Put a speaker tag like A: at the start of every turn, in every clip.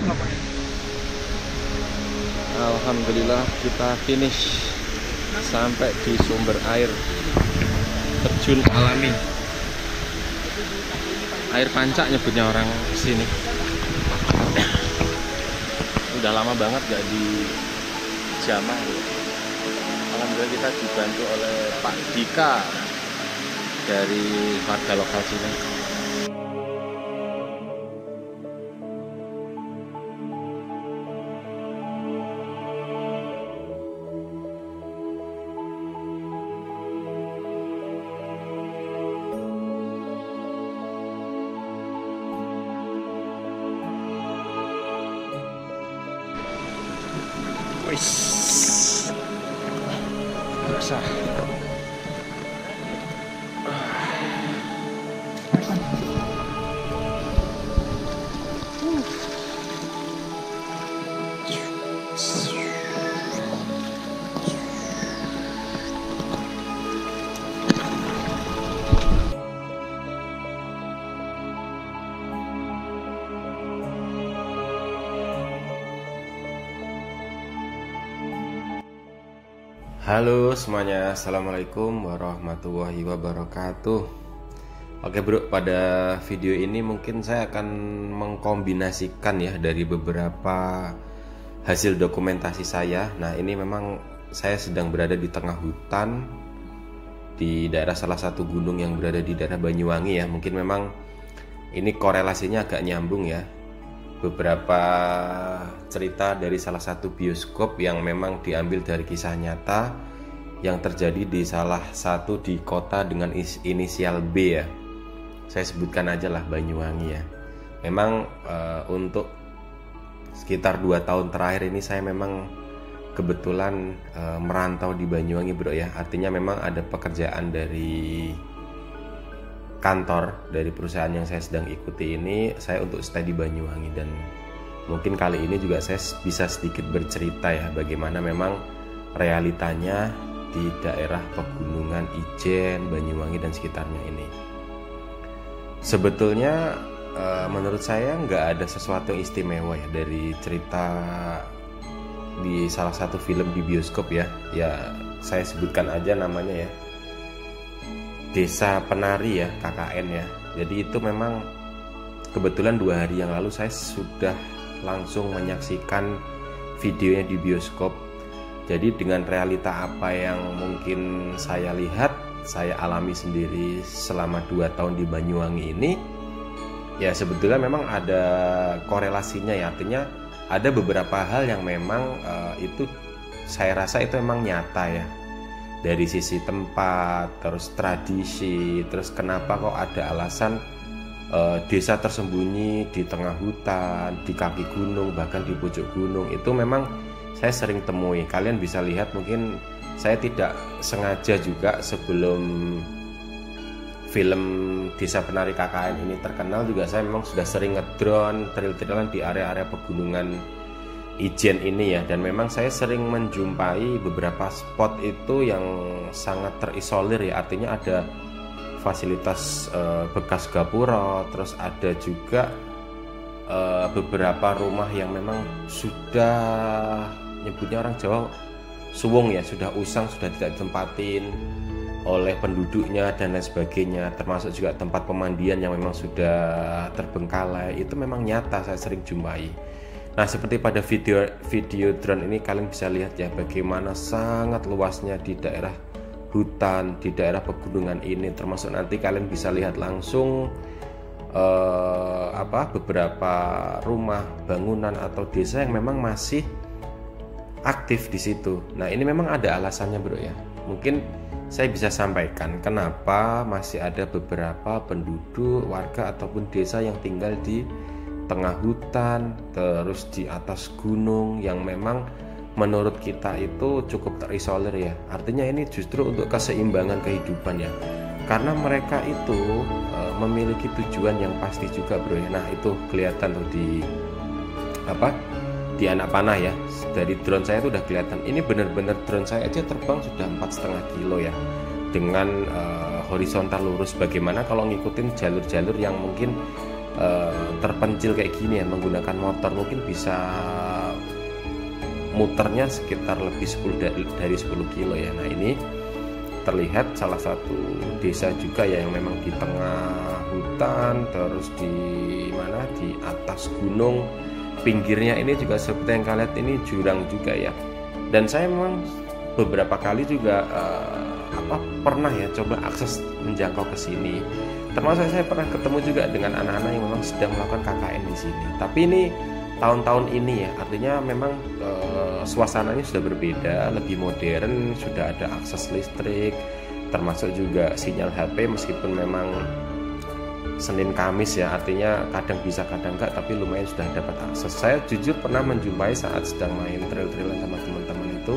A: ngapain?
B: Alhamdulillah kita finish sampai di sumber air terjun alami. Air panca nyebutnya orang sini. Udah lama banget gak di jamah. Alhamdulillah kita dibantu oleh Pak Dika dari warga lokal sini. Wis, basah. Halo semuanya, assalamualaikum warahmatullahi wabarakatuh. Oke bro, pada video ini mungkin saya akan mengkombinasikan ya dari beberapa hasil dokumentasi saya. Nah ini memang saya sedang berada di tengah hutan di daerah salah satu gunung yang berada di daerah Banyuwangi ya. Mungkin memang ini korelasinya agak nyambung ya. Beberapa cerita dari salah satu bioskop yang memang diambil dari kisah nyata yang terjadi di salah satu di kota dengan inisial B ya. Saya sebutkan aja lah Banyuwangi ya. Memang untuk sekitar 2 tahun terakhir ini saya memang kebetulan merantau di Banyuwangi bro ya. Artinya memang ada pekerjaan dari kantor dari perusahaan yang saya sedang ikuti ini, saya untuk stay di Banyuwangi. Dan mungkin kali ini juga saya bisa sedikit bercerita ya bagaimana memang realitanya di daerah pegunungan Ijen, Banyuwangi dan sekitarnya ini. Sebetulnya menurut saya nggak ada sesuatu yang istimewa ya dari cerita di salah satu film di bioskop ya. Ya saya sebutkan aja namanya ya, Desa Penari ya, KKN ya. Jadi itu memang kebetulan 2 hari yang lalu saya sudah langsung menyaksikan videonya di bioskop. Jadi dengan realita apa yang mungkin saya lihat, saya alami sendiri selama 2 tahun di Banyuwangi ini, ya sebetulnya memang ada korelasinya ya. Artinya ada beberapa hal yang memang itu saya rasa itu memang nyata ya. Dari sisi tempat, terus tradisi, terus kenapa kok ada alasan desa tersembunyi di tengah hutan, di kaki gunung, bahkan di pojok gunung. Itu memang saya sering temui. Kalian bisa lihat, mungkin saya tidak sengaja juga sebelum film Desa Penari KKN ini terkenal juga saya memang sudah sering ngedrone, trail-trailan di area-area pegunungan Ijen ini ya. Dan memang saya sering menjumpai beberapa spot itu yang sangat terisolir ya. Artinya ada fasilitas bekas gapura, terus ada juga beberapa rumah yang memang sudah, nyebutnya orang Jawa suwung ya, sudah usang, sudah tidak ditempatin oleh penduduknya dan lain sebagainya. Termasuk juga tempat pemandian yang memang sudah terbengkalai. Itu memang nyata saya sering jumpai. Nah seperti pada video drone ini kalian bisa lihat ya bagaimana sangat luasnya di daerah hutan, di daerah pegunungan ini. Termasuk nanti kalian bisa lihat langsung beberapa rumah, bangunan atau desa yang memang masih aktif di situ. Nah ini memang ada alasannya bro ya. Mungkin saya bisa sampaikan kenapa masih ada beberapa penduduk, warga ataupun desa yang tinggal di tengah hutan, terus di atas gunung yang memang menurut kita itu cukup terisolir ya. Artinya ini justru untuk keseimbangan kehidupan ya, karena mereka itu memiliki tujuan yang pasti juga bro ya. Nah itu kelihatan tuh di anak panah ya, dari drone saya itu udah kelihatan. Ini bener-bener drone saya aja terbang sudah 4,5 kilo ya, dengan horizontal lurus. Bagaimana kalau ngikutin jalur-jalur yang mungkin terpencil kayak gini ya, menggunakan motor mungkin bisa muternya sekitar lebih 10 dari 10 kilo ya. Nah ini terlihat salah satu desa juga ya yang memang di tengah hutan, terus di mana, di atas gunung, pinggirnya ini juga seperti yang kalian lihat ini jurang juga ya. Dan saya memang beberapa kali juga pernah ya coba akses menjangkau ke sini. Termasuk saya pernah ketemu juga dengan anak-anak yang memang sedang melakukan KKN di sini. Tapi ini tahun-tahun ini ya, artinya memang suasananya sudah berbeda, lebih modern, sudah ada akses listrik, termasuk juga sinyal HP meskipun memang Senin Kamis ya, artinya kadang bisa kadang enggak, tapi lumayan sudah dapat akses. Saya jujur pernah menjumpai saat sedang main trail-trailan sama teman-teman itu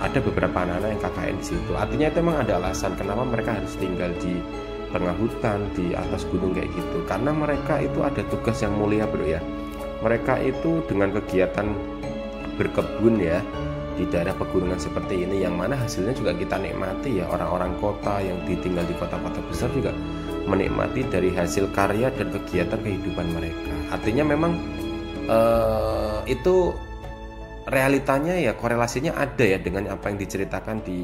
B: ada beberapa anak-anak yang KKN di situ. Artinya itu memang ada alasan kenapa mereka harus tinggal di tengah hutan, di atas gunung kayak gitu, karena mereka itu ada tugas yang mulia bro ya. Mereka itu dengan kegiatan berkebun ya di daerah pegunungan seperti ini, yang mana hasilnya juga kita nikmati ya. Orang-orang kota yang ditinggal di kota-kota besar juga menikmati dari hasil karya dan kegiatan kehidupan mereka. Artinya memang itu realitanya ya, korelasinya ada ya dengan apa yang diceritakan di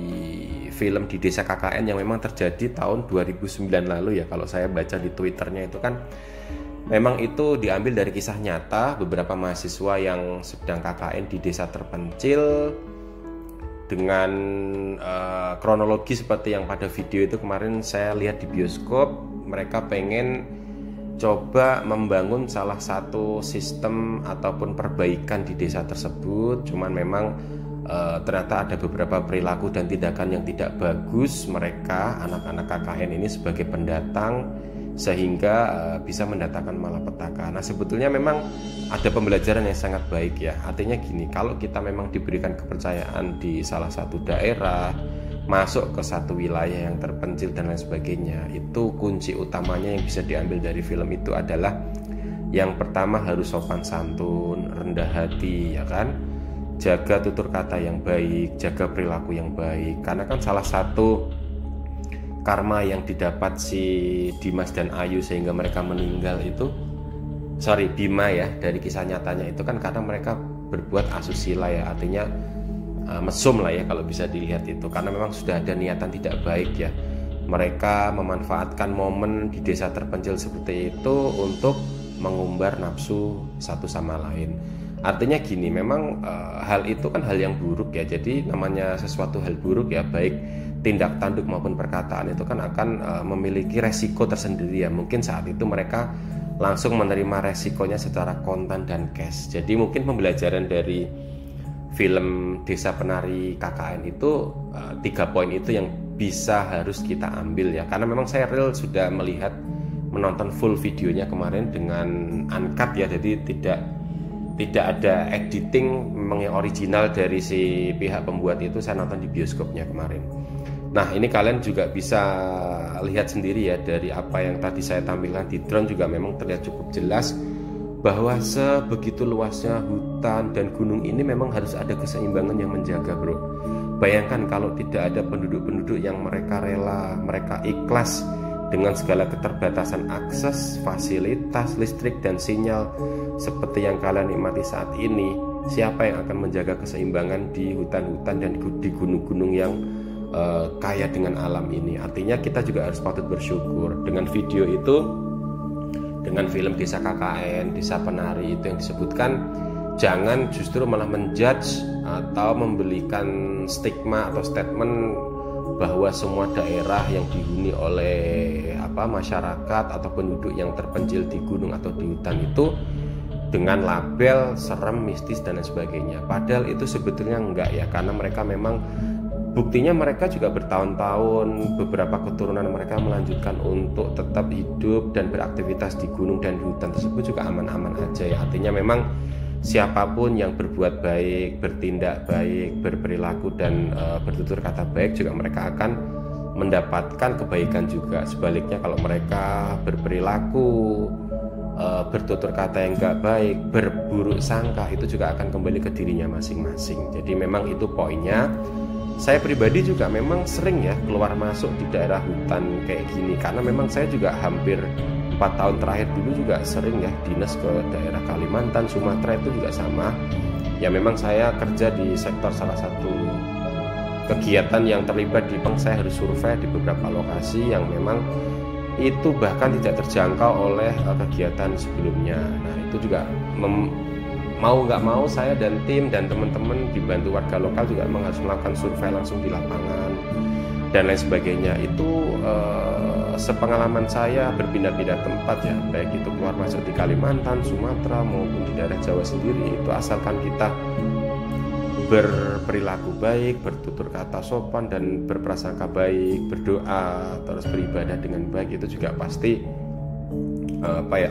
B: film di Desa KKN yang memang terjadi tahun 2009 lalu ya. Kalau saya baca di Twitternya itu kan memang itu diambil dari kisah nyata beberapa mahasiswa yang sedang KKN di desa terpencil dengan kronologi seperti yang pada video itu kemarin saya lihat di bioskop. Mereka pengen coba membangun salah satu sistem ataupun perbaikan di desa tersebut, cuman memang ternyata ada beberapa perilaku dan tindakan yang tidak bagus mereka anak-anak KKN ini sebagai pendatang, sehingga bisa mendatangkan malapetaka. Nah sebetulnya memang ada pembelajaran yang sangat baik ya. Artinya gini, kalau kita memang diberikan kepercayaan di salah satu daerah, masuk ke satu wilayah yang terpencil dan lain sebagainya, itu kunci utamanya yang bisa diambil dari film itu adalah yang pertama harus sopan santun, rendah hati ya kan, jaga tutur kata yang baik, jaga perilaku yang baik. Karena kan salah satu karma yang didapat si Dimas dan Ayu sehingga mereka meninggal itu, Bima ya, dari kisah nyatanya itu kan karena mereka berbuat asusila ya, artinya mesum lah ya kalau bisa dilihat itu, karena memang sudah ada niatan tidak baik ya. Mereka memanfaatkan momen di desa terpencil seperti itu untuk mengumbar nafsu satu sama lain. Artinya gini, memang hal itu kan hal yang buruk ya. Jadi namanya sesuatu hal buruk ya, baik tindak tanduk maupun perkataan itu kan akan memiliki resiko tersendiri ya. Mungkin saat itu mereka langsung menerima resikonya secara kontan dan cash. Jadi mungkin pembelajaran dari film Desa Penari KKN itu 3 poin itu yang bisa harus kita ambil ya. Karena memang saya real sudah menonton full videonya kemarin dengan uncut ya, jadi tidak ada editing, memang yang original dari si pihak pembuat itu saya nonton di bioskopnya kemarin. Nah ini kalian juga bisa lihat sendiri ya, dari apa yang tadi saya tampilkan di drone juga memang terlihat cukup jelas bahwa sebegitu luasnya hutan dan gunung ini memang harus ada keseimbangan yang menjaga bro. Bayangkan kalau tidak ada penduduk-penduduk yang mereka rela, mereka ikhlas dengan segala keterbatasan akses, fasilitas, listrik dan sinyal seperti yang kalian nikmati saat ini, siapa yang akan menjaga keseimbangan di hutan-hutan dan di gunung-gunung yang kaya dengan alam ini. Artinya kita juga harus patut bersyukur dengan video itu, dengan film Desa KKN, Desa Penari itu yang disebutkan. Jangan justru malah menjudge atau memberikan stigma atau statement bahwa semua daerah yang dihuni oleh masyarakat atau penduduk yang terpencil di gunung atau di hutan itu dengan label serem, mistis dan lain sebagainya. Padahal itu sebetulnya enggak ya, karena mereka memang buktinya mereka juga bertahun-tahun, beberapa keturunan mereka melanjutkan untuk tetap hidup dan beraktivitas di gunung dan di hutan tersebut juga aman-aman aja ya. Artinya memang siapapun yang berbuat baik, bertindak baik, berperilaku dan bertutur kata baik juga mereka akan mendapatkan kebaikan juga. Sebaliknya kalau mereka berperilaku, bertutur kata yang gak baik, berburuk sangka, itu juga akan kembali ke dirinya masing-masing. Jadi memang itu poinnya. Saya pribadi juga memang sering ya keluar masuk di daerah hutan kayak gini, karena memang saya juga hampir 4 tahun terakhir dulu juga sering ya dinas ke daerah Kalimantan, Sumatera itu juga sama. Ya memang saya kerja di sektor salah satu kegiatan yang terlibat di bank, saya harus survei di beberapa lokasi yang memang itu bahkan tidak terjangkau oleh kegiatan sebelumnya. Nah itu juga mau nggak mau saya dan tim dan teman-teman dibantu warga lokal juga memang harus melakukan survei langsung di lapangan dan lain sebagainya. Itu sepengalaman saya berpindah-pindah tempat ya, baik itu keluar masuk di Kalimantan, Sumatera maupun di daerah Jawa sendiri, itu asalkan kita berperilaku baik, bertutur kata sopan dan berprasangka baik, berdoa terus beribadah dengan baik, itu juga pasti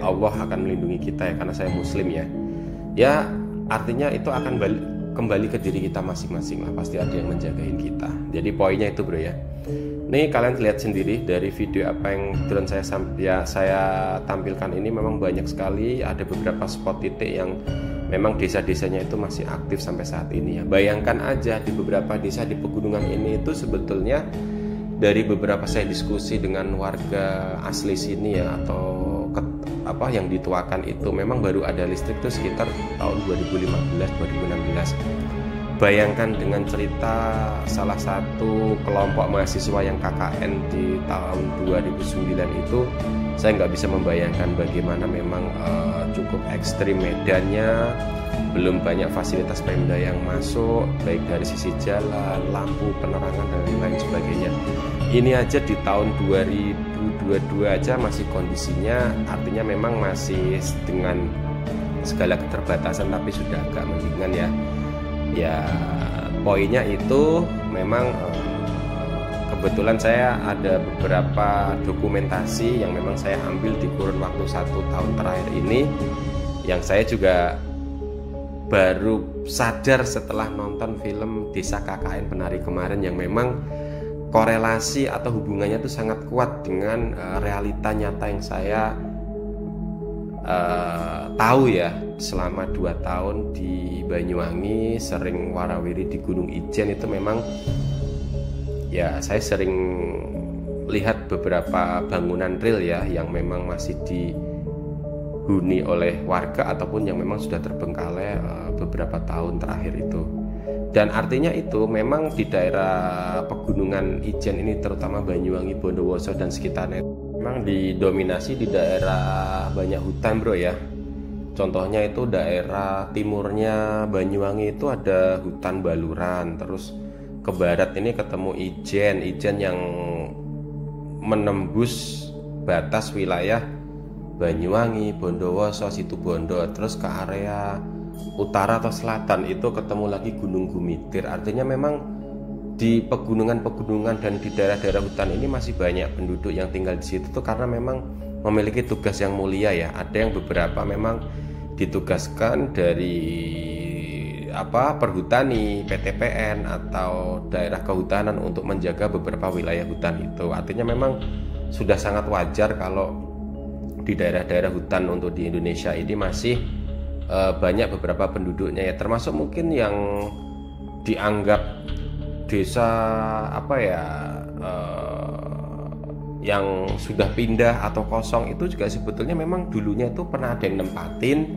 B: Allah akan melindungi kita ya, karena saya muslim ya. Ya artinya itu akan kembali ke diri kita masing-masing lah, pasti ada yang menjagain kita. Jadi poinnya itu bro ya. Nih kalian lihat sendiri dari video apa yang drone saya tampilkan ini, memang banyak sekali, ada beberapa spot titik yang memang desa-desanya itu masih aktif sampai saat ini ya. Bayangkan aja di beberapa desa di pegunungan ini itu sebetulnya dari beberapa saya diskusi dengan warga asli sini ya, atau yang dituakan itu memang baru ada listrik itu sekitar tahun 2015-2016. Bayangkan dengan cerita salah satu kelompok mahasiswa yang KKN di tahun 2009 itu, saya nggak bisa membayangkan bagaimana memang cukup ekstrim medannya, belum banyak fasilitas Pemda yang masuk, baik dari sisi jalan, lampu, penerangan dan lain sebagainya. Ini aja di tahun 2022 aja masih kondisinya, artinya memang masih dengan segala keterbatasan tapi sudah agak mendingan ya. Ya poinnya itu memang kebetulan saya ada beberapa dokumentasi yang memang saya ambil di kurun waktu 1 tahun terakhir ini, yang saya juga baru sadar setelah nonton film Desa KKN Penari kemarin, yang memang korelasi atau hubungannya itu sangat kuat dengan realita nyata yang saya tahu ya selama 2 tahun di Banyuwangi, sering warawiri di Gunung Ijen. Itu memang ya saya sering lihat beberapa bangunan real ya yang memang masih dihuni oleh warga ataupun yang memang sudah terbengkalai beberapa tahun terakhir itu. Dan artinya itu memang di daerah pegunungan Ijen ini, terutama Banyuwangi, Bondowoso dan sekitarnya, memang didominasi di daerah banyak hutan bro ya. Contohnya itu daerah timurnya Banyuwangi itu ada hutan baluran, terus ke barat ini ketemu Ijen yang menembus batas wilayah Banyuwangi, Bondowoso, Situbondo, terus ke area utara atau selatan itu ketemu lagi Gunung Gumitir. Artinya memang di pegunungan-pegunungan dan di daerah-daerah hutan ini masih banyak penduduk yang tinggal di situ tuh karena memang memiliki tugas yang mulia ya. Ada yang beberapa memang ditugaskan dari perhutani, PTPN atau daerah kehutanan untuk menjaga beberapa wilayah hutan itu. Artinya memang sudah sangat wajar kalau di daerah-daerah hutan untuk di Indonesia ini masih banyak beberapa penduduknya ya, termasuk mungkin yang dianggap desa yang sudah pindah atau kosong itu juga sebetulnya memang dulunya itu pernah ada yang nempatin,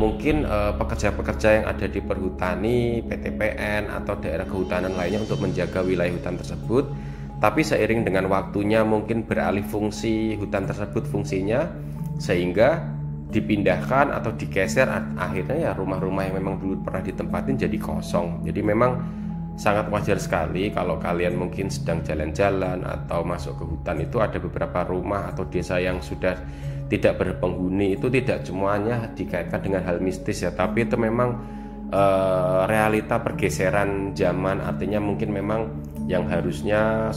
B: mungkin pekerja-pekerja yang ada di perhutani, PTPN atau daerah kehutanan lainnya untuk menjaga wilayah hutan tersebut. Tapi seiring dengan waktunya mungkin beralih fungsi hutan tersebut fungsinya, sehingga dipindahkan atau digeser, akhirnya ya rumah-rumah yang memang dulu pernah ditempatin jadi kosong. Jadi memang sangat wajar sekali kalau kalian mungkin sedang jalan-jalan atau masuk ke hutan itu ada beberapa rumah atau desa yang sudah tidak berpenghuni. Itu tidak semuanya dikaitkan dengan hal mistis ya, tapi itu memang realita pergeseran zaman. Artinya mungkin memang yang harusnya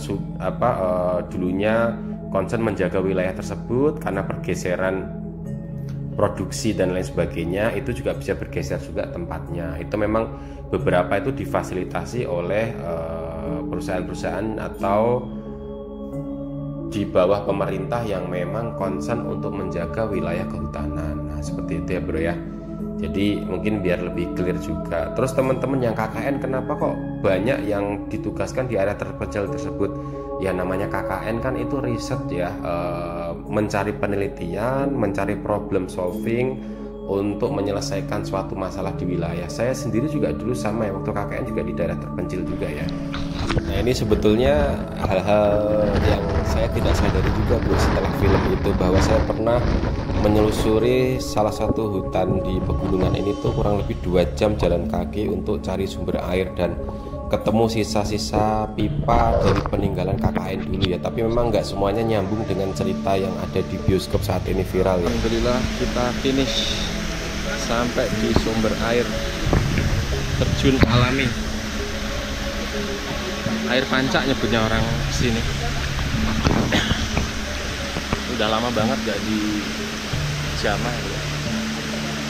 B: dulunya concern menjaga wilayah tersebut, karena pergeseran produksi dan lain sebagainya itu juga bisa bergeser juga tempatnya. Itu memang beberapa itu difasilitasi oleh perusahaan-perusahaan atau di bawah pemerintah yang memang concern untuk menjaga wilayah kehutanan. Nah seperti itu ya bro ya. Jadi mungkin biar lebih clear juga. Terus teman-teman yang KKN, kenapa kok banyak yang ditugaskan di area terpencil tersebut? Ya namanya KKN kan itu riset ya, mencari penelitian, mencari problem solving untuk menyelesaikan suatu masalah di wilayah. Saya sendiri juga dulu sama ya, waktu KKN juga di daerah terpencil juga ya. Nah ini sebetulnya hal-hal yang saya tidak sadari juga Bu setelah film itu, bahwa saya pernah menelusuri salah satu hutan di pegunungan ini tuh kurang lebih 2 jam jalan kaki untuk cari sumber air, dan ketemu sisa-sisa pipa dari peninggalan KKN dulu ya. Tapi memang nggak semuanya nyambung dengan cerita yang ada di bioskop saat ini viral ya.
A: Alhamdulillah kita finish sampai di sumber air terjun alami, air panca nyebutnya orang sini. Udah lama banget gak di jamah ya.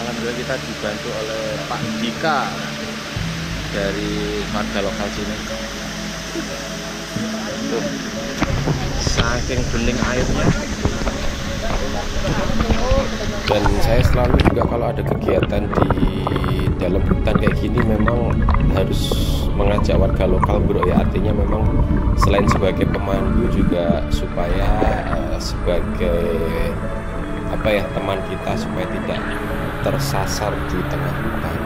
A: Alhamdulillah kita dibantu oleh Pak Dika dari warga lokal sini. Tuh, saking bening airnya.
B: Dan saya selalu juga kalau ada kegiatan di dalam hutan kayak gini memang harus mengajak warga lokal bro ya. Artinya memang selain sebagai pemandu juga supaya sebagai apa ya, teman kita supaya tidak tersasar di tengah hutan.